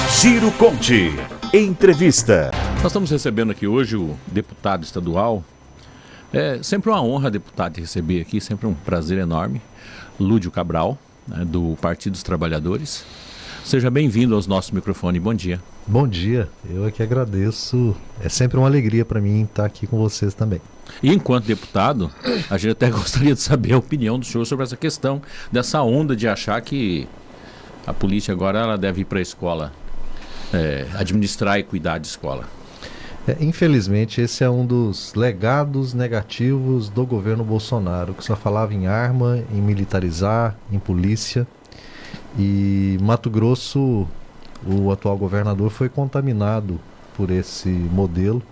Ciro Conte, entrevista. Nós estamos recebendo aqui hoje o deputado estadual. É sempre uma honra, deputado, te receber aqui, sempre um prazer enorme. Lúdio Cabral, né, do Partido dos Trabalhadores. Seja bem-vindo aos nossos microfones. Bom dia. Bom dia, eu é que agradeço. É sempre uma alegria para mim estar aqui com vocês também. E enquanto deputado, a gente até gostaria de saber a opinião do senhor sobre essa questão, dessa onda de achar que a polícia agora ela deve ir para a escola, administrar e cuidar de escola. Infelizmente, esse é um dos legados negativos do governo Bolsonaro, que só falava em arma, em militarizar, em polícia. E Mato Grosso, o atual governador, foi contaminado por esse modelo.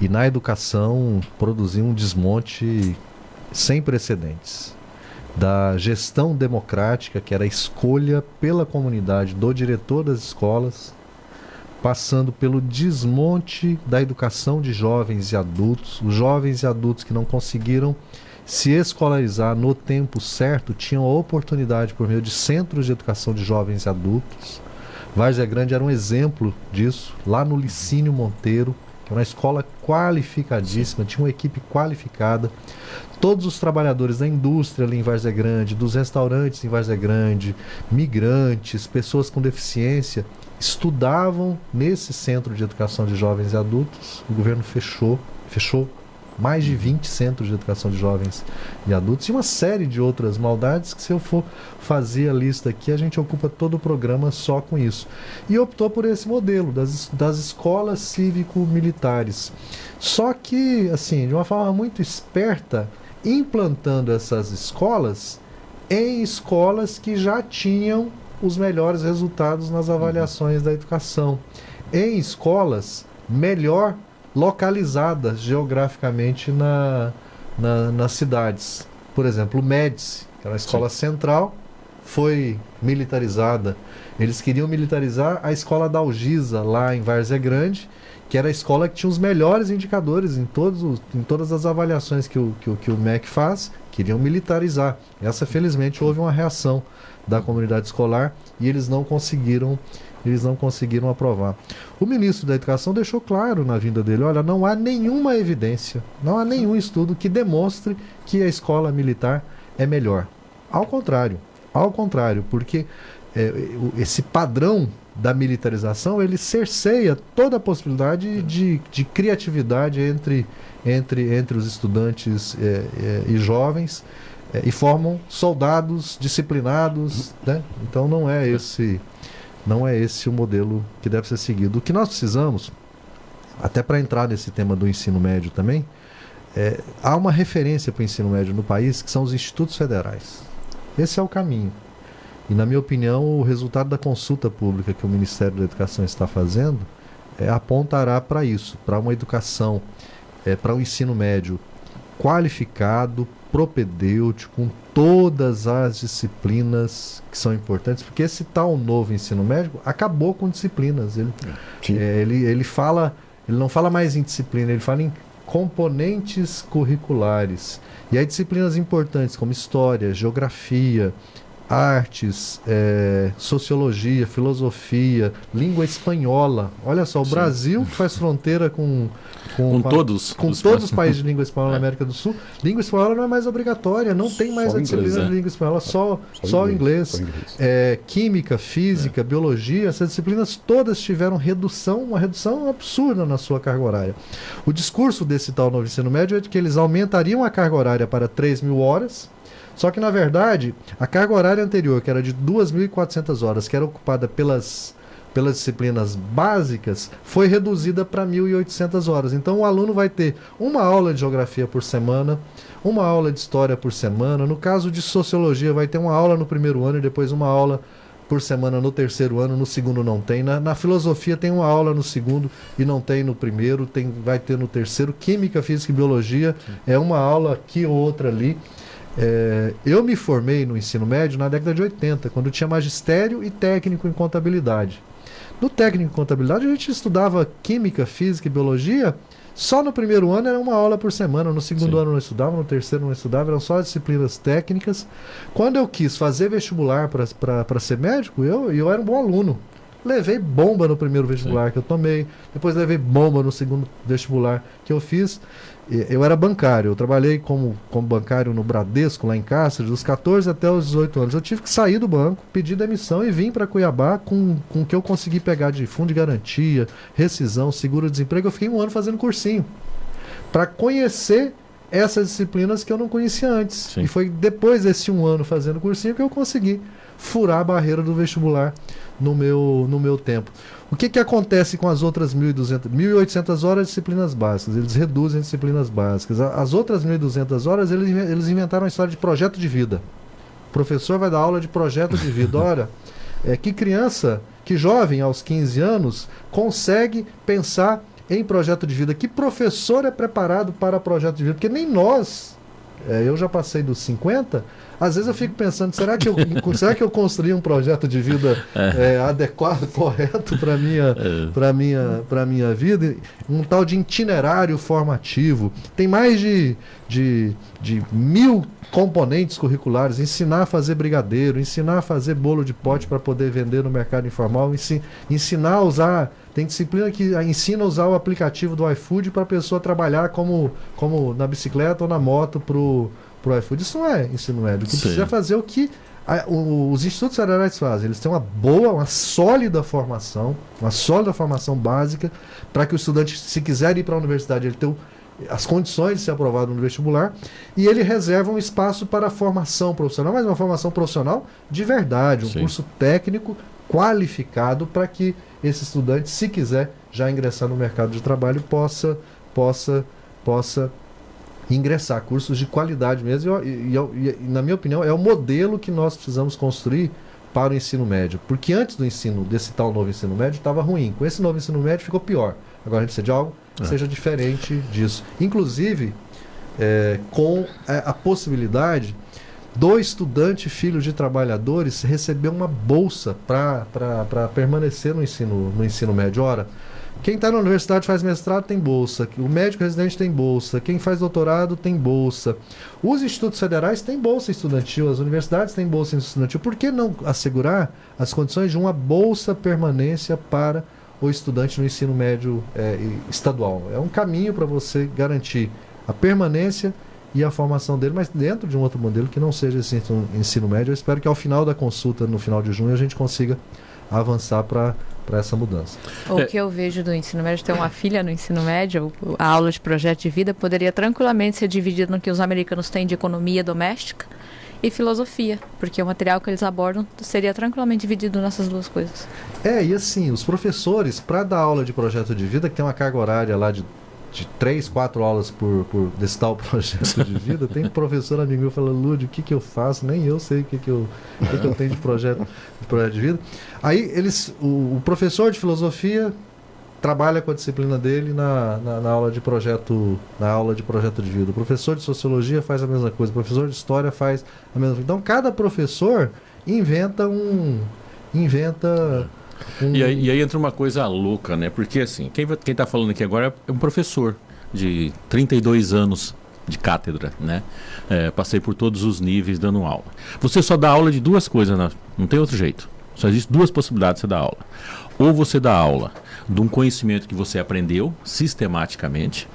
E na educação produziu um desmonte sem precedentes. Da gestão democrática, que era a escolha pela comunidade do diretor das escolas, passando pelo desmonte da educação de jovens e adultos. Os jovens e adultos que não conseguiram se escolarizar no tempo certo tinham a oportunidade por meio de centros de educação de jovens e adultos. Várzea Grande era um exemplo disso, lá no Licínio Monteiro, que era uma escola qualificadíssima, tinha uma equipe qualificada. Todos os trabalhadores da indústria ali em Várzea Grande, dos restaurantes em Várzea Grande, migrantes, pessoas com deficiência, estudavam nesse centro de educação de jovens e adultos. O governo fechou mais de 20 centros de educação de jovens e adultos e uma série de outras maldades que, se eu for fazer a lista aqui, a gente ocupa todo o programa só com isso. E optou por esse modelo das escolas cívico-militares. Só que, assim, de uma forma muito esperta, implantando essas escolas em escolas que já tinham os melhores resultados nas avaliações da educação, em escolas melhor localizadas geograficamente nas cidades. Por exemplo, o Médici, que era a escola central, foi militarizada. Eles queriam militarizar a escola da Algisa, lá em Várzea Grande, que era a escola que tinha os melhores indicadores em todas as avaliações que o MEC faz. Queriam militarizar. Essa, felizmente, houve uma reação da comunidade escolar e eles não conseguiram aprovar. O ministro da Educação deixou claro na vinda dele: olha, não há nenhuma evidência, não há nenhum estudo que demonstre que a escola militar é melhor. Ao contrário, porque esse padrão da militarização, ele cerceia toda a possibilidade de criatividade entre os estudantes e jovens, e formam soldados disciplinados, né? Então não é esse o modelo que deve ser seguido. O que nós precisamos, até para entrar nesse tema do ensino médio também, há uma referência para o ensino médio no país, que são os institutos federais. Esse é o caminho. E, na minha opinião, o resultado da consulta pública que o Ministério da Educação está fazendo apontará para isso, para uma educação, para um ensino médio qualificado, propedêutico, com todas as disciplinas que são importantes, porque esse tal novo ensino médio acabou com disciplinas. Ele não fala mais em disciplina, ele fala em componentes curriculares. E aí disciplinas importantes como história, geografia, artes, sociologia, filosofia, língua espanhola. Olha só, o Brasil, que faz fronteira com todos os países de língua espanhola na América do Sul. Língua espanhola não é mais obrigatória, não tem mais a disciplina de língua espanhola, só o inglês. Química, física, biologia, essas disciplinas todas tiveram uma redução absurda na sua carga horária. O discurso desse tal novo ensino médio é de que eles aumentariam a carga horária para 3.000 horas, só que, na verdade, a carga horária anterior, que era de 2.400 horas, que era ocupada pelas disciplinas básicas, foi reduzida para 1.800 horas. Então, o aluno vai ter uma aula de geografia por semana, uma aula de história por semana. No caso de sociologia, vai ter uma aula no primeiro ano e depois uma aula por semana no terceiro ano, no segundo não tem. Na filosofia tem uma aula no segundo e não tem no primeiro, vai ter no terceiro. Química, física e biologia é uma aula aqui ou outra ali. Eu me formei no ensino médio na década de 80, quando tinha magistério e técnico em contabilidade. No técnico em contabilidade a gente estudava química, física e biologia. Só no primeiro ano era uma aula por semana, no segundo ano não estudava, no terceiro não estudava, eram só disciplinas técnicas. Quando eu quis fazer vestibular para ser médico, eu era um bom aluno. Levei bomba no primeiro vestibular que eu tomei, depois levei bomba no segundo vestibular que eu fiz. Eu era bancário, eu trabalhei como bancário no Bradesco, lá em Cáceres, dos 14 até os 18 anos. Eu tive que sair do banco, pedir demissão e vim para Cuiabá com o que eu consegui pegar de fundo de garantia, rescisão, seguro-desemprego. Eu fiquei 1 ano fazendo cursinho para conhecer essas disciplinas que eu não conhecia antes. Sim. E foi depois desse 1 ano fazendo cursinho que eu consegui furar a barreira do vestibular no meu tempo. O que acontece com as outras 1.800 horas de disciplinas básicas? Eles reduzem as disciplinas básicas. As outras 1.200 horas, eles inventaram a história de projeto de vida. O professor vai dar aula de projeto de vida. Olha, que criança, que jovem aos 15 anos, consegue pensar em projeto de vida? Que professor é preparado para projeto de vida? Porque nem nós, eu já passei dos 50, às vezes eu fico pensando, será que eu construí um projeto de vida adequado, correto para minha vida? Um tal de itinerário formativo. Tem mais de 1.000 componentes curriculares, ensinar a fazer brigadeiro, ensinar a fazer bolo de pote para poder vender no mercado informal, ensinar a usar, tem disciplina que ensina a usar o aplicativo do iFood para a pessoa trabalhar como na bicicleta ou na moto pro iFood. Isso não é ensino médio. O que precisa fazer o que os institutos federais fazem. Eles têm uma sólida formação básica para que o estudante, se quiser ir para a universidade, ele tenha as condições de ser aprovado no vestibular, e ele reserva um espaço para a formação profissional, mas uma formação profissional de verdade, um curso técnico qualificado para que esse estudante, se quiser já ingressar no mercado de trabalho, possa ingressar, cursos de qualidade mesmo, e na minha opinião é o modelo que nós precisamos construir para o ensino médio, porque antes desse tal novo ensino médio estava ruim, com esse novo ensino médio ficou pior. Agora a gente precisa de algo que seja diferente disso, inclusive com a possibilidade do estudante filho de trabalhadores receber uma bolsa para permanecer no ensino médio. Ora, quem está na universidade faz mestrado tem bolsa, o médico residente tem bolsa, quem faz doutorado tem bolsa. Os institutos federais têm bolsa estudantil, as universidades têm bolsa estudantil. Por que não assegurar as condições de uma bolsa permanência para o estudante no ensino médio estadual? É um caminho para você garantir a permanência e a formação dele, mas dentro de um outro modelo que não seja esse ensino médio. Eu espero que ao final da consulta, no final de junho, a gente consiga avançar para essa mudança. O que eu vejo do ensino médio, ter uma filha no ensino médio, a aula de projeto de vida poderia tranquilamente ser dividida no que os americanos têm de economia doméstica e filosofia, porque o material que eles abordam seria tranquilamente dividido nessas duas coisas. E assim, os professores, para dar aula de projeto de vida, que tem uma carga horária lá de 3, 4 aulas por desse tal projeto de vida, tem professor amigo meu falando, Lúdio, o que eu faço? Nem eu sei o que eu tenho de projeto de vida. Aí o professor de filosofia trabalha com a disciplina dele na aula de projeto de vida. O professor de sociologia faz a mesma coisa, o professor de história faz a mesma coisa. Então cada professor inventa E aí entra uma coisa louca, né? Porque assim, quem está falando aqui agora é um professor de 32 anos de cátedra, né? Passei por todos os níveis dando aula. Você só dá aula de duas coisas, né? Não tem outro jeito. Só existem duas possibilidades de você dar aula. Ou você dá aula de um conhecimento que você aprendeu sistematicamente,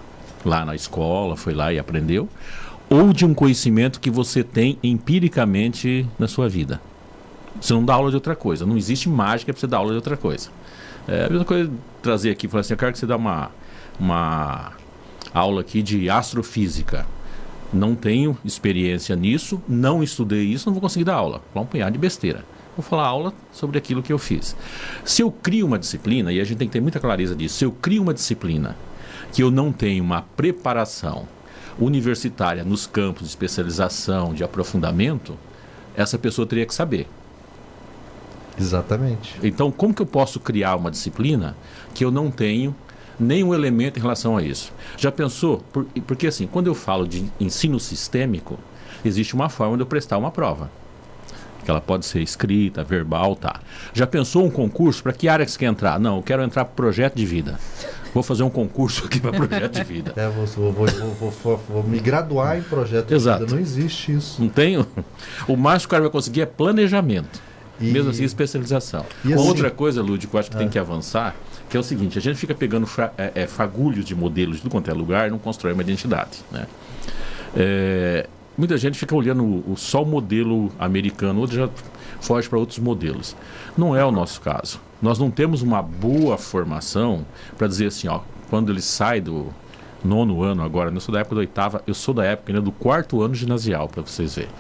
lá na escola, foi lá e aprendeu, ou de um conhecimento que você tem empiricamente na sua vida. Você não dá aula de outra coisa. Não existe mágica para você dar aula de outra coisa. A mesma coisa trazer aqui, falar assim, eu quero que você dê uma aula aqui de astrofísica. Não tenho experiência nisso, não estudei isso, não vou conseguir dar aula. Vou falar um punhado de besteira. Vou falar aula sobre aquilo que eu fiz. Se eu crio uma disciplina, e a gente tem que ter muita clareza disso, se eu crio uma disciplina que eu não tenho uma preparação universitária nos campos de especialização, de aprofundamento, essa pessoa teria que saber. Exatamente. Então, como que eu posso criar uma disciplina que eu não tenho nenhum elemento em relação a isso? Já pensou? Porque assim, quando eu falo de ensino sistêmico, existe uma forma de eu prestar uma prova. Que ela pode ser escrita, verbal, tá. Já pensou um concurso? Para que área que você quer entrar? Não, eu quero entrar para projeto de vida. Vou fazer um concurso aqui para projeto de vida. Vou me graduar em projeto de Exato. vida. Não existe isso. Não tenho. O máximo que o cara vai conseguir é planejamento. mesmo assim especialização. E assim, Outra coisa, Lúdio, que eu acho que tem que avançar, que é o seguinte, a gente fica pegando fagulhos de modelos de tudo quanto é lugar e não constrói uma identidade, né? Muita gente fica olhando só o modelo americano, outro já foge para outros modelos. Não é o nosso caso. Nós não temos uma boa formação para dizer assim, ó, quando ele sai do 9º ano agora, eu sou da época da 8ª, eu sou da época ainda do 4º ano ginasial, para vocês verem.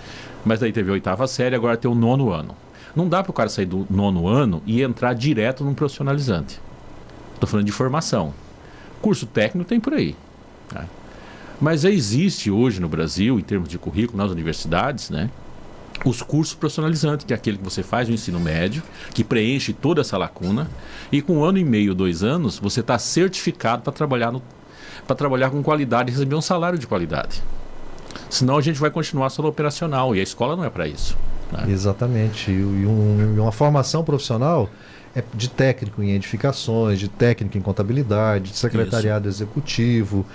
Mas daí teve a 8ª série, agora tem o 9º ano. Não dá para o cara sair do 9º ano e entrar direto num profissionalizante. Estou falando de formação. Curso técnico tem por aí, tá? Mas existe hoje no Brasil, em termos de currículo, nas universidades, né, os cursos profissionalizantes, que é aquele que você faz no ensino médio, que preenche toda essa lacuna, e com 1 ano e meio, 2 anos, você está certificado para trabalhar com qualidade e receber um salário de qualidade. Senão a gente vai continuar só no operacional, e a escola não é para isso, né? Exatamente. E uma formação profissional é de técnico em edificações, de técnico em contabilidade, de secretariado executivo,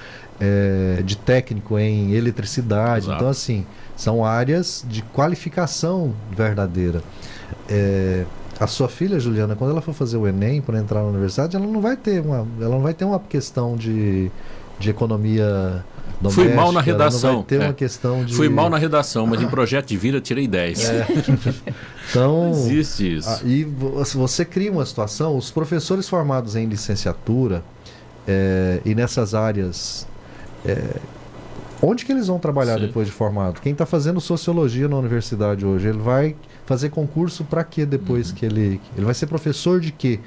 de técnico em eletricidade. Exato. Então, assim, são áreas de qualificação verdadeira. A sua filha, Juliana, quando ela for fazer o Enem para entrar na universidade, ela não vai ter uma questão de economia doméstica. Fui mal na redação. Ela não vai ter uma questão de... Fui mal na redação, mas em projeto de vida eu tirei 10. Então, não existe isso. E você cria uma situação, os professores formados em licenciatura e nessas áreas, onde que eles vão trabalhar depois de formado? Quem está fazendo sociologia na universidade hoje, ele vai fazer concurso para quê depois que ele vai ser professor de quê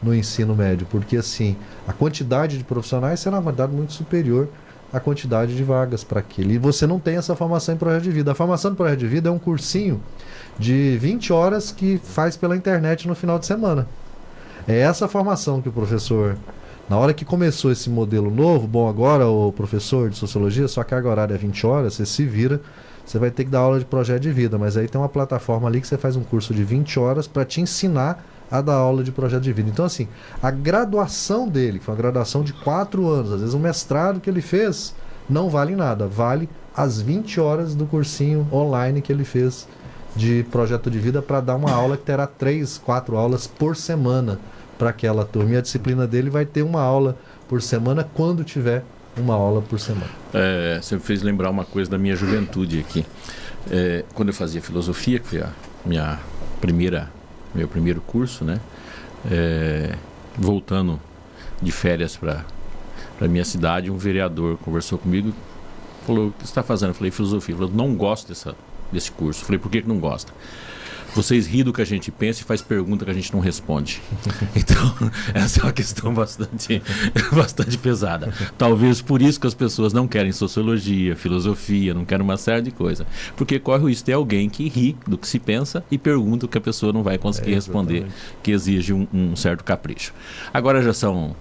no ensino médio? Porque assim, a quantidade de profissionais será uma quantidade muito superior à quantidade de vagas para aquele. E você não tem essa formação em projeto de vida. A formação em projeto de vida é um cursinho de 20 horas que faz pela internet no final de semana. É essa formação que o professor, na hora que começou esse modelo novo, bom, agora o professor de sociologia, sua carga horária é 20 horas, você se vira, você vai ter que dar aula de projeto de vida, mas aí tem uma plataforma ali que você faz um curso de 20 horas para te ensinar a dar aula de projeto de vida. Então, assim, a graduação dele, que foi uma graduação de 4 anos, às vezes o mestrado que ele fez, não vale nada, vale as 20 horas do cursinho online que ele fez de projeto de vida para dar uma aula que terá 3, 4 aulas por semana para aquela turma. E a disciplina dele vai ter uma aula por semana quando tiver uma aula por semana. Você me fez lembrar uma coisa da minha juventude aqui. Quando eu fazia filosofia, que foi meu primeiro curso, né? Voltando de férias para minha cidade, um vereador conversou comigo, falou: o que você está fazendo? Eu falei: filosofia. Ele falou: não gosto desse curso. Eu falei: por que não gosta? Vocês riem do que a gente pensa e faz pergunta que a gente não responde. Então, essa é uma questão bastante pesada. Talvez por isso que as pessoas não querem sociologia, filosofia, não querem uma série de coisas. Porque corre o risco de alguém que ri do que se pensa e pergunta o que a pessoa não vai conseguir responder, que exige um certo capricho. Agora já são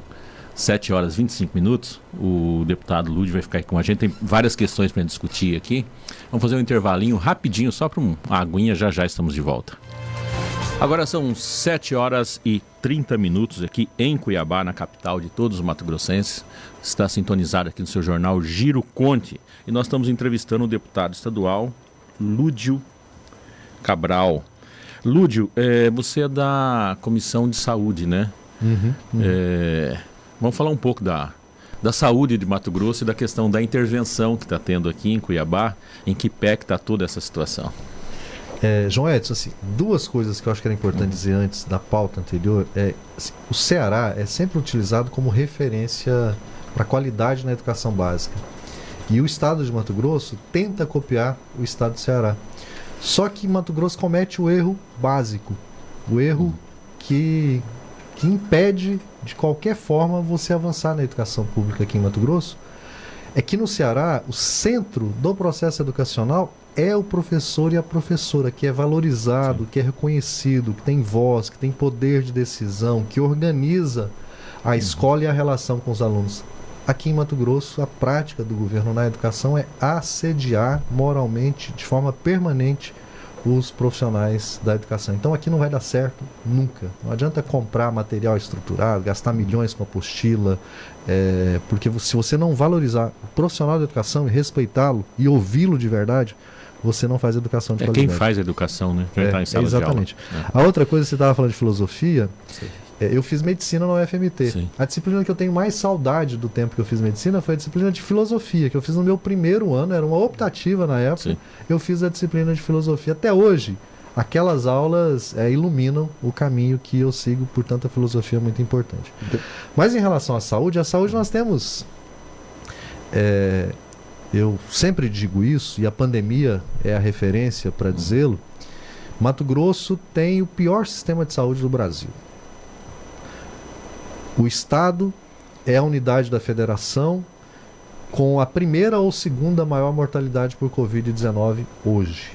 7 horas e 25 minutos. O deputado Lúdio vai ficar aqui com a gente. Tem várias questões para discutir aqui. Vamos fazer um intervalinho rapidinho, só para uma aguinha, já estamos de volta. Agora são 7 horas e 30 minutos aqui em Cuiabá, na capital de todos os mato-grossenses. Está sintonizado aqui no seu jornal Giro Conte. E nós estamos entrevistando o deputado estadual Lúdio Cabral. Lúdio, você é da Comissão de Saúde, né? Vamos falar um pouco da saúde de Mato Grosso e da questão da intervenção que está tendo aqui em Cuiabá, em que pé que está toda essa situação. João Edson, assim, 2 coisas que eu acho que era importante dizer antes da pauta anterior. Assim, o Ceará é sempre utilizado como referência para qualidade na educação básica. E o estado de Mato Grosso tenta copiar o estado do Ceará. Só que Mato Grosso comete o erro básico, o erro que impede de qualquer forma você avançar na educação pública aqui em Mato Grosso, é que no Ceará o centro do processo educacional é o professor e a professora, que é valorizado, que é reconhecido, que tem voz, que tem poder de decisão, que organiza a escola e a relação com os alunos. Aqui em Mato Grosso, a prática do governo na educação é assediar moralmente, de forma permanente, os profissionais da educação. Então aqui não vai dar certo nunca. Não adianta comprar material estruturado, gastar milhões com apostila, porque se você não valorizar o profissional da educação e respeitá-lo e ouvi-lo de verdade, você não faz educação de É qualidade. quem faz a educação, né? Quem tá em sala Exatamente. de aula. A outra coisa que você estava falando de filosofia, eu fiz medicina na UFMT. Sim. A disciplina que eu tenho mais saudade do tempo que eu fiz medicina foi a disciplina de filosofia, que eu fiz no meu primeiro ano, era uma optativa na época. Sim. Eu fiz a disciplina de filosofia. Até hoje, aquelas aulas iluminam o caminho que eu sigo, portanto a filosofia é muito importante. Mas em relação à saúde, nós temos... eu sempre digo isso, e a pandemia é a referência para dizê-lo, Mato Grosso tem o pior sistema de saúde do Brasil. O Estado é a unidade da federação com a primeira ou segunda maior mortalidade por Covid-19 hoje.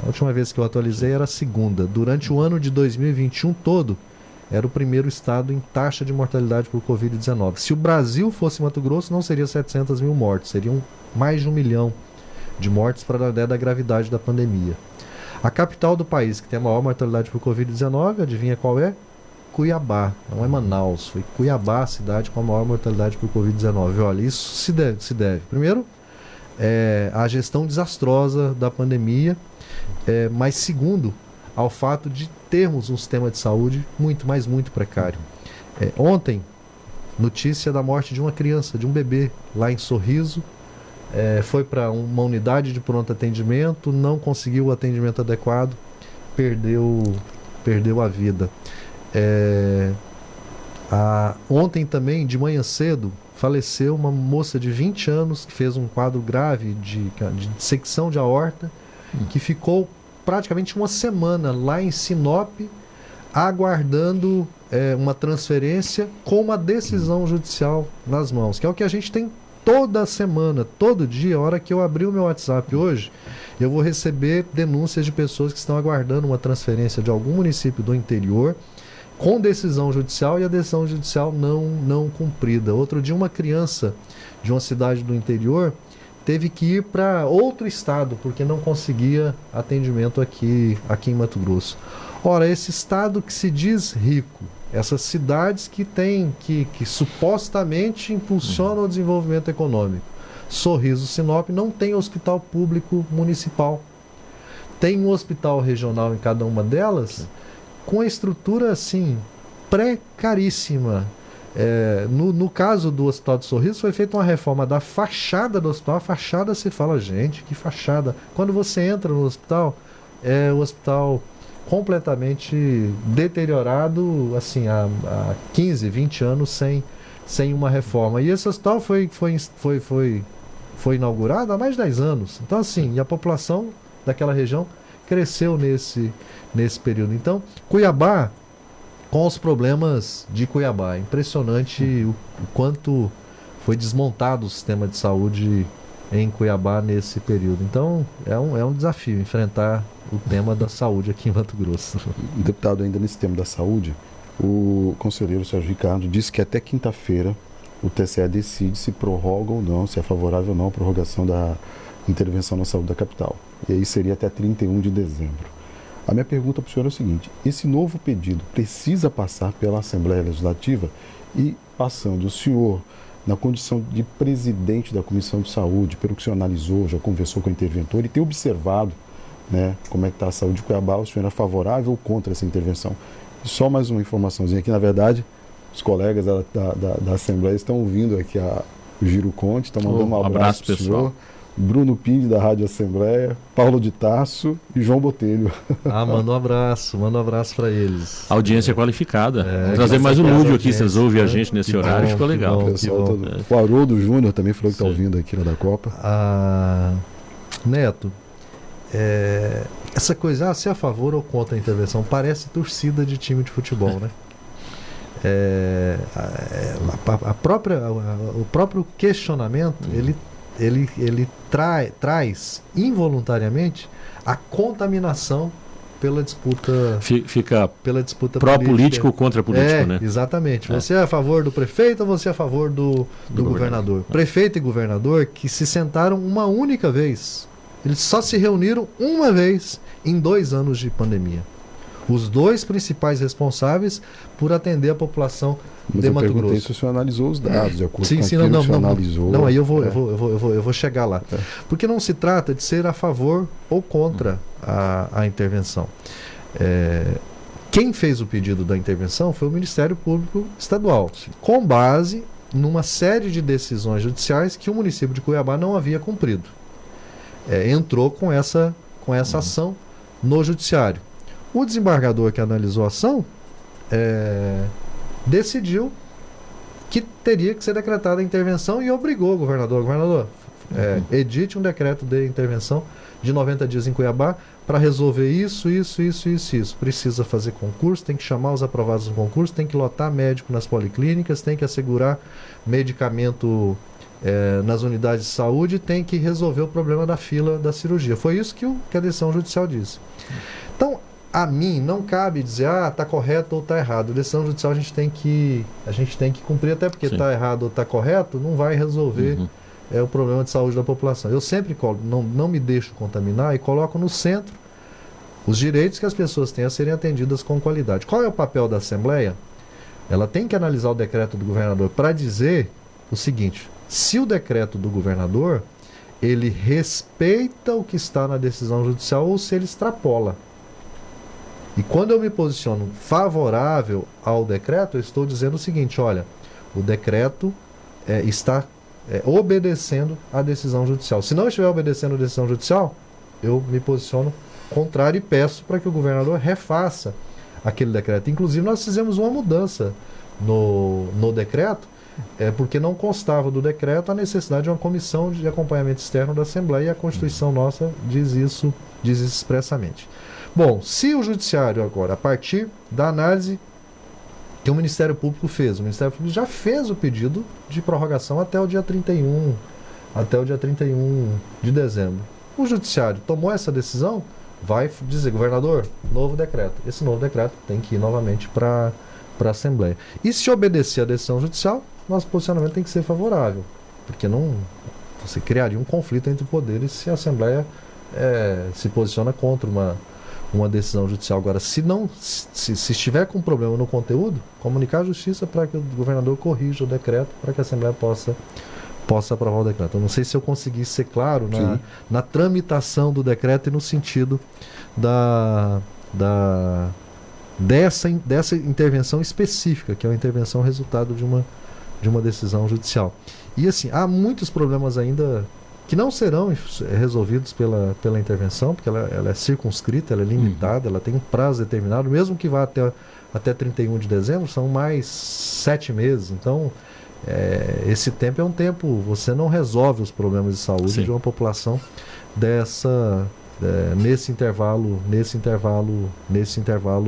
A última vez que eu atualizei era a segunda. Durante o ano de 2021 todo, era o primeiro estado em taxa de mortalidade por Covid-19. Se o Brasil fosse Mato Grosso, não seria 700 mil mortes, seriam mais de 1 milhão de mortes para a ideia da gravidade da pandemia. A capital do país que tem a maior mortalidade por Covid-19, adivinha qual é? Cuiabá, não é Manaus, foi Cuiabá a cidade com a maior mortalidade por Covid-19. Olha, isso se deve. Primeiro, à gestão desastrosa da pandemia, mas segundo, ao fato de termos um sistema de saúde muito precário. Ontem, notícia da morte de uma criança, de um bebê, lá em Sorriso, foi para uma unidade de pronto atendimento, não conseguiu o atendimento adequado, perdeu a vida. Ontem também, de manhã cedo, faleceu uma moça de 20 anos que fez um quadro grave de dissecção de aorta, que ficou praticamente uma semana lá em Sinop aguardando uma transferência com uma decisão judicial nas mãos, que é o que a gente tem toda semana, todo dia. A hora que eu abrir o meu WhatsApp hoje, eu vou receber denúncias de pessoas que estão aguardando uma transferência de algum município do interior com decisão judicial e a decisão judicial não cumprida. Outro dia, uma criança de uma cidade do interior teve que ir para outro estado porque não conseguia atendimento aqui em Mato Grosso. Ora, esse estado que se diz rico, essas cidades que supostamente impulsionam o desenvolvimento econômico, Sorriso, Sinop, não tem hospital público municipal. Tem um hospital regional em cada uma delas, com a estrutura assim precaríssima. No caso do Hospital de Sorriso, foi feita uma reforma da fachada do hospital. A fachada, se fala, gente, que fachada. Quando você entra no hospital, o hospital completamente deteriorado, assim, há 15, 20 anos sem uma reforma. E esse hospital foi inaugurado há mais de 10 anos. Então, assim, e a população daquela região cresceu nesse período. Então, Cuiabá, com os problemas de Cuiabá, impressionante o quanto foi desmontado o sistema de saúde em Cuiabá nesse período. Então, é um desafio enfrentar o tema da saúde aqui em Mato Grosso. Deputado, ainda nesse tema da saúde, o conselheiro Sérgio Ricardo disse que até quinta-feira o TCE decide se prorroga ou não, se é favorável ou não a prorrogação da intervenção na saúde da capital. E aí seria até 31 de dezembro. A minha pergunta para o senhor é o seguinte: esse novo pedido precisa passar pela Assembleia Legislativa? E passando, o senhor, na condição de presidente da Comissão de Saúde, pelo que o senhor analisou, já conversou com o interventor e tem observado, né, como é que está a saúde de Cuiabá, o senhor é favorável ou contra essa intervenção? E só mais uma informaçãozinha aqui, na verdade, os colegas da Assembleia estão ouvindo aqui o Giro Conte, estão mandando um abraço para o senhor. Bruno Pires, da Rádio Assembleia, Paulo de Tarso e João Botelho. Manda um abraço para eles. Audiência qualificada. Vamos trazer mais um Lúdio aqui, vocês ouvem a gente nesse horário, ficou legal. O Haroldo Júnior também falou que está ouvindo aqui na da Copa. Neto, essa coisa, se é a favor ou contra a intervenção, parece torcida de time de futebol, né? O próprio questionamento, ele traz involuntariamente a contaminação pela disputa. Fica pela disputa pró-político contra político, né? Exatamente. Você é a favor do prefeito ou você é a favor do governador? Prefeito e governador que se sentaram uma única vez. Eles só se reuniram uma vez em 2 anos de pandemia. Os dois principais responsáveis por atender a população Mas de eu Mato perguntei Grosso. se o senhor analisou os dados, de acordo Sim, com sim, aquilo não, que o senhor não. analisou. Não, aí eu vou chegar lá. É. Porque não se trata de ser a favor ou contra a intervenção. Quem fez o pedido da intervenção foi o Ministério Público Estadual, com base numa série de decisões judiciais que o município de Cuiabá não havia cumprido. Entrou com essa ação no judiciário. O desembargador que analisou a ação decidiu que teria que ser decretada a intervenção e obrigou o governador. Governador, edite um decreto de intervenção de 90 dias em Cuiabá para resolver isso. Precisa fazer concurso, tem que chamar os aprovados no concurso, tem que lotar médico nas policlínicas, tem que assegurar medicamento nas unidades de saúde, tem que resolver o problema da fila da cirurgia. Foi isso que a decisão judicial disse. Então, a mim não cabe dizer, está correto ou está errado. A decisão judicial a gente tem que cumprir, até porque está errado ou está correto, não vai resolver o problema de saúde da população. Eu sempre não me deixo contaminar e coloco no centro os direitos que as pessoas têm a serem atendidas com qualidade. Qual é o papel da Assembleia? Ela tem que analisar o decreto do governador para dizer o seguinte: se o decreto do governador ele respeita o que está na decisão judicial ou se ele extrapola. E quando eu me posiciono favorável ao decreto, eu estou dizendo o seguinte: olha, o decreto está obedecendo à decisão judicial. Se não estiver obedecendo à decisão judicial, eu me posiciono contrário e peço para que o governador refaça aquele decreto. Inclusive, nós fizemos uma mudança no decreto, porque não constava do decreto a necessidade de uma comissão de acompanhamento externo da Assembleia, e a Constituição nossa diz isso expressamente. Bom, se o Judiciário agora, a partir da análise que o Ministério Público fez, o Ministério Público já fez o pedido de prorrogação até o dia 31 de dezembro. O Judiciário tomou essa decisão, vai dizer: governador, novo decreto. Esse novo decreto tem que ir novamente para a Assembleia. E se obedecer à decisão judicial, nosso posicionamento tem que ser favorável, porque você criaria um conflito entre poderes se a Assembleia se posiciona contra uma decisão judicial. Agora, se estiver com problema no conteúdo, comunicar à Justiça para que o governador corrija o decreto, para que a Assembleia possa aprovar o decreto. Eu não sei se eu consegui ser claro na tramitação do decreto e no sentido dessa intervenção específica, que é uma intervenção resultado de uma decisão judicial. E assim, há muitos problemas ainda que não serão resolvidos pela intervenção, porque ela é circunscrita, ela é limitada, ela tem um prazo determinado, mesmo que vá até 31 de dezembro, são mais 7 meses. Então, esse tempo é um tempo, você não resolve os problemas de saúde de uma população nesse intervalo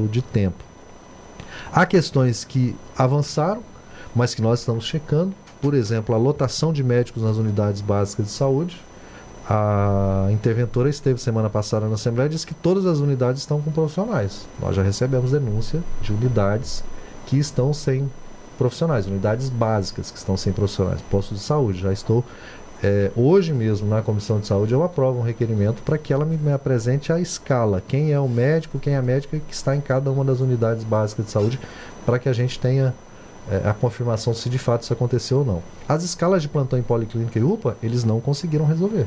de tempo. Há questões que avançaram, mas que nós estamos checando. Por exemplo, a lotação de médicos nas unidades básicas de saúde. A interventora esteve semana passada na Assembleia e disse que todas as unidades estão com profissionais. Nós já recebemos denúncia de unidades que estão sem profissionais, unidades básicas que estão sem profissionais, postos de saúde. Já estou, hoje mesmo, na Comissão de Saúde, eu aprovo um requerimento para que ela me apresente a escala, quem é o médico, quem é a médica que está em cada uma das unidades básicas de saúde, para que a gente tenha a confirmação se de fato isso aconteceu ou não. As escalas de plantão em policlínica e UPA, eles não conseguiram resolver.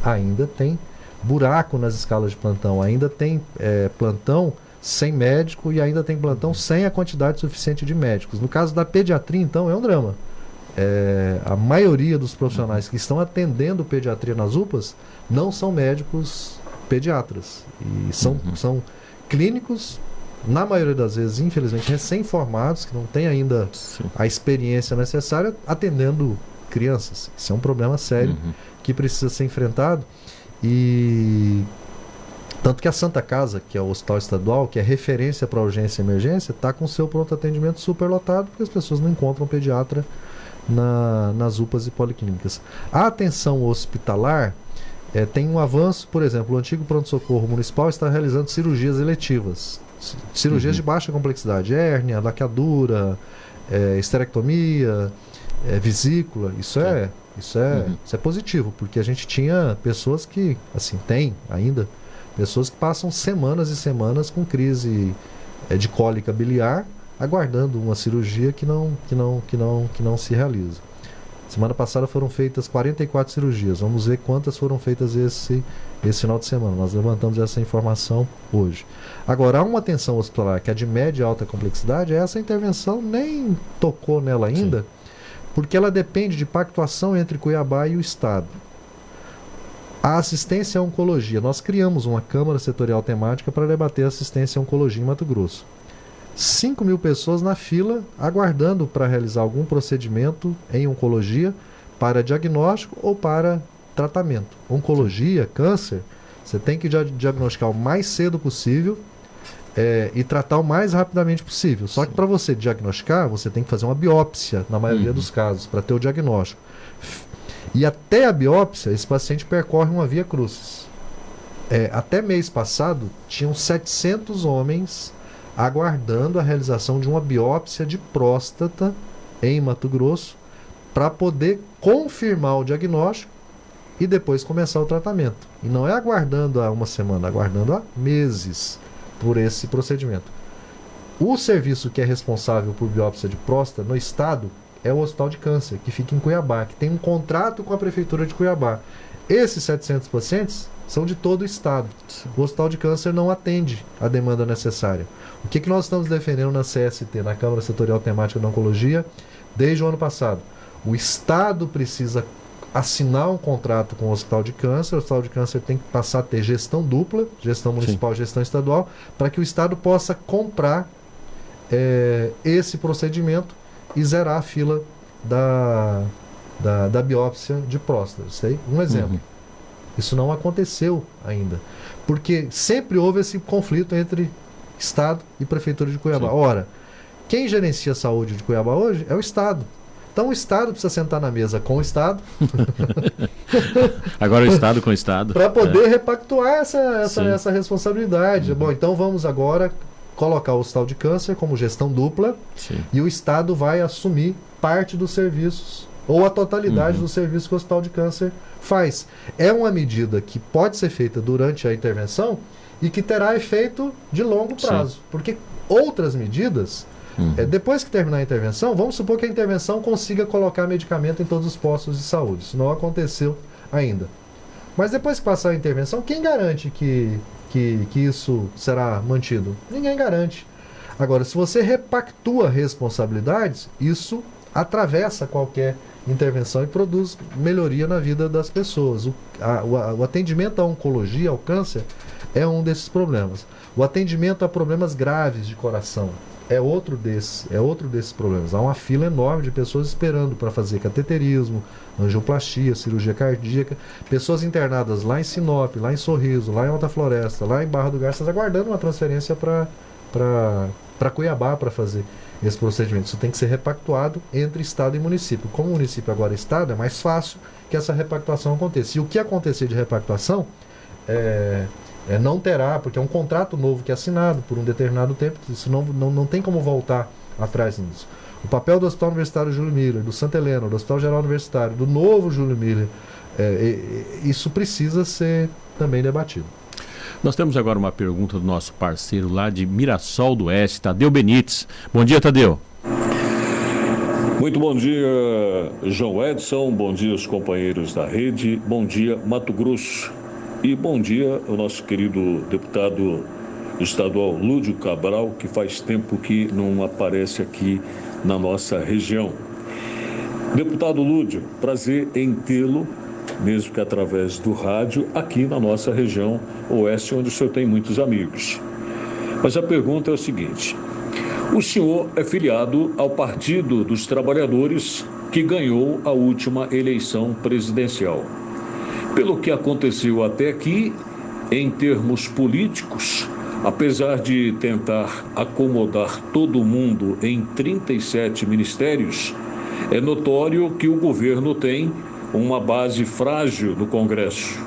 Ainda tem buraco nas escalas de plantão, ainda tem plantão sem médico e ainda tem plantão sem a quantidade suficiente de médicos. No caso da pediatria, então, é um drama. A maioria dos profissionais que estão atendendo pediatria nas UPAs não são médicos pediatras. E são clínicos, na maioria das vezes, infelizmente, recém-formados, que não têm ainda a experiência necessária, atendendo crianças. Isso é um problema sério que precisa ser enfrentado. E tanto que a Santa Casa, que é o hospital estadual, que é referência para urgência e emergência, está com seu pronto atendimento superlotado, porque as pessoas não encontram pediatra nas UPAs e policlínicas. A atenção hospitalar tem um avanço. Por exemplo, o antigo pronto-socorro municipal está realizando cirurgias eletivas, cirurgias de baixa complexidade, hérnia, laqueadura, esterectomia, vesícula. Isso é positivo, porque a gente tinha pessoas que, assim, tem ainda Pessoas que passam semanas e semanas com crise de cólica biliar, aguardando uma cirurgia que não se realiza. Semana passada foram feitas 44 cirurgias. Vamos ver quantas foram feitas esse final de semana. Nós levantamos essa informação hoje. Agora, há uma atenção hospitalar que é de média e alta complexidade. Essa intervenção nem tocou nela ainda, sim, porque ela depende de pactuação entre Cuiabá e o Estado. A assistência à oncologia. Nós criamos uma Câmara Setorial Temática para debater assistência à oncologia em Mato Grosso. 5.000 pessoas na fila aguardando para realizar algum procedimento em oncologia para diagnóstico ou para tratamento. Oncologia, câncer, você tem que diagnosticar o mais cedo possível e tratar o mais rapidamente possível. Só que para você diagnosticar, você tem que fazer uma biópsia, na maioria dos casos, para ter o diagnóstico. E até a biópsia, esse paciente percorre uma via crucis. Até mês passado, tinham 700 homens aguardando a realização de uma biópsia de próstata em Mato Grosso para poder confirmar o diagnóstico e depois começar o tratamento. E não é aguardando há uma semana, aguardando há meses por esse procedimento. O serviço que é responsável por biópsia de próstata no estado é o Hospital de Câncer, que fica em Cuiabá, que tem um contrato com a Prefeitura de Cuiabá. Esses 700 pacientes são de todo o estado. O Hospital de Câncer não atende a demanda necessária. O que nós estamos defendendo na CST, na Câmara Setorial Temática da Oncologia, desde o ano passado? O Estado precisa assinar um contrato com o Hospital de Câncer. O Hospital de Câncer tem que passar a ter gestão dupla, gestão municipal e gestão estadual, para que o Estado possa comprar esse procedimento e zerar a fila da biópsia de próstata. Isso aí, um exemplo. Isso não aconteceu ainda, porque sempre houve esse conflito entre Estado e Prefeitura de Cuiabá. Sim. Ora, quem gerencia a saúde de Cuiabá hoje é o Estado. Então o Estado precisa sentar na mesa com o Estado. Agora o Estado com o Estado. Para poder repactuar essa responsabilidade. Bom, então vamos agora colocar o Hospital de Câncer como gestão dupla. Sim. E o Estado vai assumir parte dos serviços ou a totalidade do serviço que o Hospital de Câncer faz. É uma medida que pode ser feita durante a intervenção e que terá efeito de longo prazo. Sim. Porque outras medidas, depois que terminar a intervenção, vamos supor que a intervenção consiga colocar medicamento em todos os postos de saúde. Isso não aconteceu ainda. Mas depois que passar a intervenção, quem garante que isso será mantido? Ninguém garante. Agora, se você repactua responsabilidades, isso atravessa qualquer intervenção e produz melhoria na vida das pessoas. O atendimento à oncologia, ao câncer, é um desses problemas. O atendimento a problemas graves de coração é outro desses problemas. Há uma fila enorme de pessoas esperando para fazer cateterismo, angioplastia, cirurgia cardíaca, pessoas internadas lá em Sinop, lá em Sorriso, lá em Alta Floresta, lá em Barra do Garças, aguardando uma transferência para Cuiabá para fazer esse procedimento. Isso tem que ser repactuado entre Estado e município. Como o município agora é Estado, é mais fácil que essa repactuação aconteça. E o que acontecer de repactuação não terá, porque é um contrato novo que é assinado por um determinado tempo, isso não tem como voltar atrás nisso. O papel do Hospital Universitário Júlio Miller, do Santa Helena, do Hospital Geral Universitário, do novo Júlio Miller, isso precisa ser também debatido. Nós temos agora uma pergunta do nosso parceiro lá de Mirassol do Oeste, Tadeu Benites. Bom dia, Tadeu. Muito bom dia, João Edson. Bom dia, os companheiros da rede. Bom dia, Mato Grosso. E bom dia ao nosso querido deputado estadual Lúdio Cabral, que faz tempo que não aparece aqui na nossa região. Deputado Lúdio, prazer em tê-lo, mesmo que através do rádio, aqui na nossa região oeste, onde o senhor tem muitos amigos. Mas a pergunta é o seguinte: o senhor é filiado ao Partido dos Trabalhadores, que ganhou a última eleição presidencial. Pelo que aconteceu até aqui, em termos políticos, apesar de tentar acomodar todo mundo em 37 ministérios, é notório que o governo tem uma base frágil no Congresso.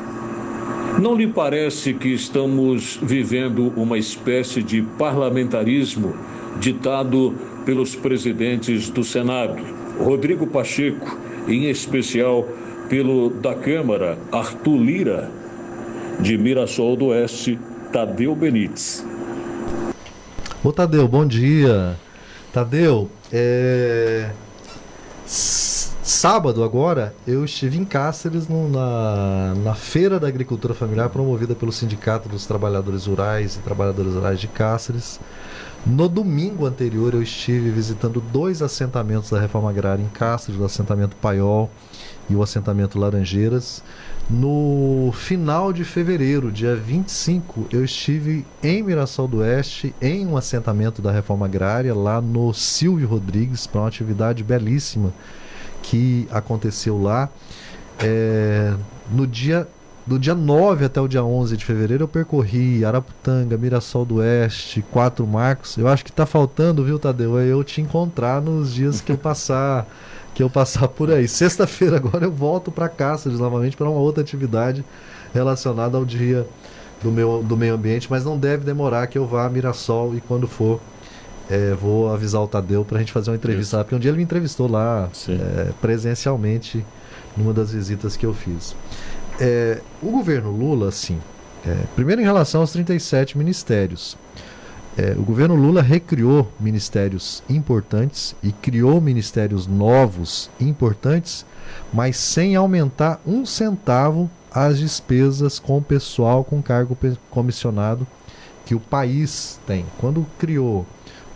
Não lhe parece que estamos vivendo uma espécie de parlamentarismo ditado pelos presidentes do Senado, Rodrigo Pacheco, em especial pelo da Câmara, Arthur Lira, de Mirassol do Oeste, Tadeu Benites. Ô Tadeu, bom dia. Tadeu, sábado agora eu estive em Cáceres na Feira da Agricultura Familiar promovida pelo Sindicato dos Trabalhadores Rurais e Trabalhadoras Rurais de Cáceres. No domingo anterior eu estive visitando 2 assentamentos da Reforma Agrária em Cáceres, o assentamento Paiol e o assentamento Laranjeiras. No final de fevereiro, dia 25, eu estive em Mirassol do Oeste, em um assentamento da Reforma Agrária, lá no Silvio Rodrigues, para uma atividade belíssima que aconteceu lá. Do dia 9 até o dia 11 de fevereiro eu percorri Araputanga, Mirassol do Oeste, 4 Marcos. Eu acho que está faltando, viu, Tadeu, eu te encontrar nos dias que eu passar por aí. Sexta-feira agora eu volto para Cáceres novamente para uma outra atividade relacionada ao dia do meio ambiente, mas não deve demorar que eu vá a Mirassol, e quando for vou avisar o Tadeu para a gente fazer uma entrevista lá, porque um dia ele me entrevistou lá presencialmente numa das visitas que eu fiz. O governo Lula, assim, primeiro em relação aos 37 ministérios, o governo Lula recriou ministérios importantes e criou ministérios novos importantes, mas sem aumentar um centavo as despesas com o pessoal com cargo comissionado que o país tem. Quando criou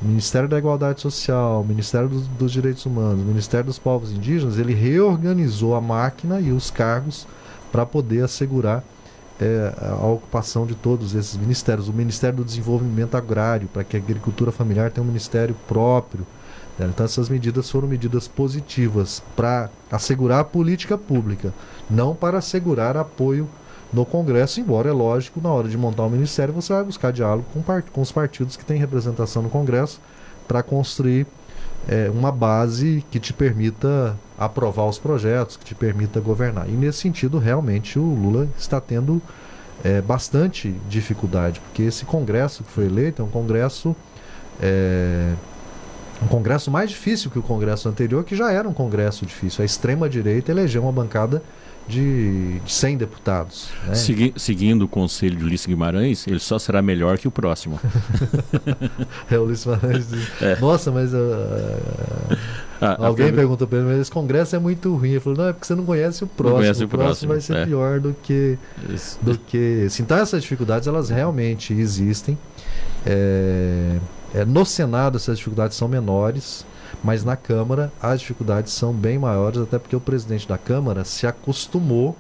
o Ministério da Igualdade Social, o Ministério dos Direitos Humanos, o Ministério dos Povos Indígenas, ele reorganizou a máquina e os cargos para poder assegurar a ocupação de todos esses ministérios. O Ministério do Desenvolvimento Agrário, para que a agricultura familiar tenha um ministério próprio. Então essas medidas foram medidas positivas para assegurar a política pública, não para assegurar apoio no Congresso, embora, é lógico, na hora de montar um ministério você vai buscar diálogo com os partidos que têm representação no Congresso para construir uma base que te permita aprovar os projetos, que te permita governar. E nesse sentido, realmente, o Lula está tendo bastante dificuldade, porque esse Congresso que foi eleito é um Congresso mais difícil que o Congresso anterior, que já era um Congresso difícil. A extrema-direita elegeu uma bancada de 100 deputados. Né? Seguindo o conselho de Ulisses Guimarães, ele só será melhor que o próximo. O Ulisses Guimarães diz, nossa, mas alguém perguntou para ele, mas esse Congresso é muito ruim. Ele falou, não, é porque você não conhece o próximo. O próximo vai ser pior do que esse. Então essas dificuldades, elas realmente existem. No Senado essas dificuldades são menores, mas na Câmara as dificuldades são bem maiores, até porque o presidente da Câmara se acostumou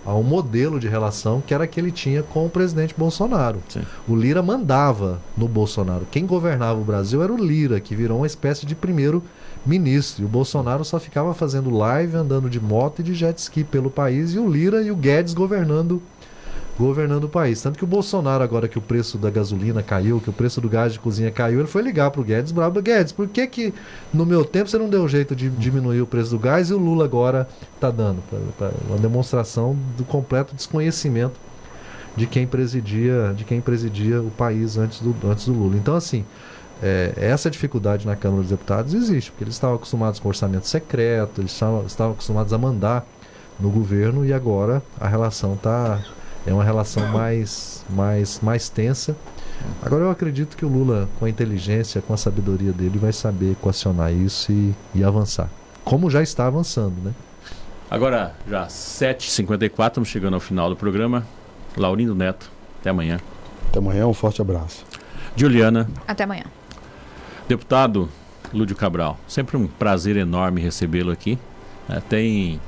a um modelo de relação que era que ele tinha com o presidente Bolsonaro. Sim. O Lira mandava no Bolsonaro. Quem governava o Brasil era o Lira, que virou uma espécie de primeiro-ministro. E o Bolsonaro só ficava fazendo live, andando de moto e de jet ski pelo país, e o Lira e o Guedes governando o país. Tanto que o Bolsonaro, agora que o preço da gasolina caiu, que o preço do gás de cozinha caiu, ele foi ligar pro Guedes, brabo, Guedes, por que no meu tempo você não deu jeito de diminuir o preço do gás e o Lula agora está dando? Uma demonstração do completo desconhecimento de quem presidia o país antes do Lula. Então, assim, essa dificuldade na Câmara dos Deputados existe, porque eles estavam acostumados com orçamento secreto, eles estavam acostumados a mandar no governo, e agora a relação é uma relação mais tensa. Agora eu acredito que o Lula, com a inteligência, com a sabedoria dele, vai saber equacionar isso e avançar. Como já está avançando, né? Agora, já 7h54, estamos chegando ao final do programa. Laurindo Neto, até amanhã. Até amanhã, um forte abraço. Juliana. Até amanhã. Deputado Lúdio Cabral, sempre um prazer enorme recebê-lo aqui. Tem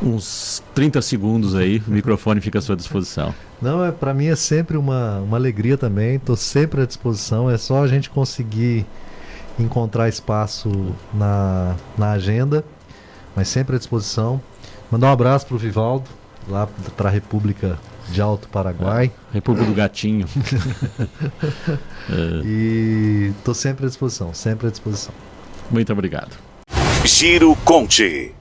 uns 30 segundos aí, o microfone fica à sua disposição. Não, para mim é sempre uma alegria também, estou sempre à disposição, é só a gente conseguir encontrar espaço na agenda, mas sempre à disposição. Mandar um abraço para o Vivaldo, lá para a República de Alto Paraguai. República do Gatinho. E estou sempre à disposição, sempre à disposição. Muito obrigado. Giro Conte.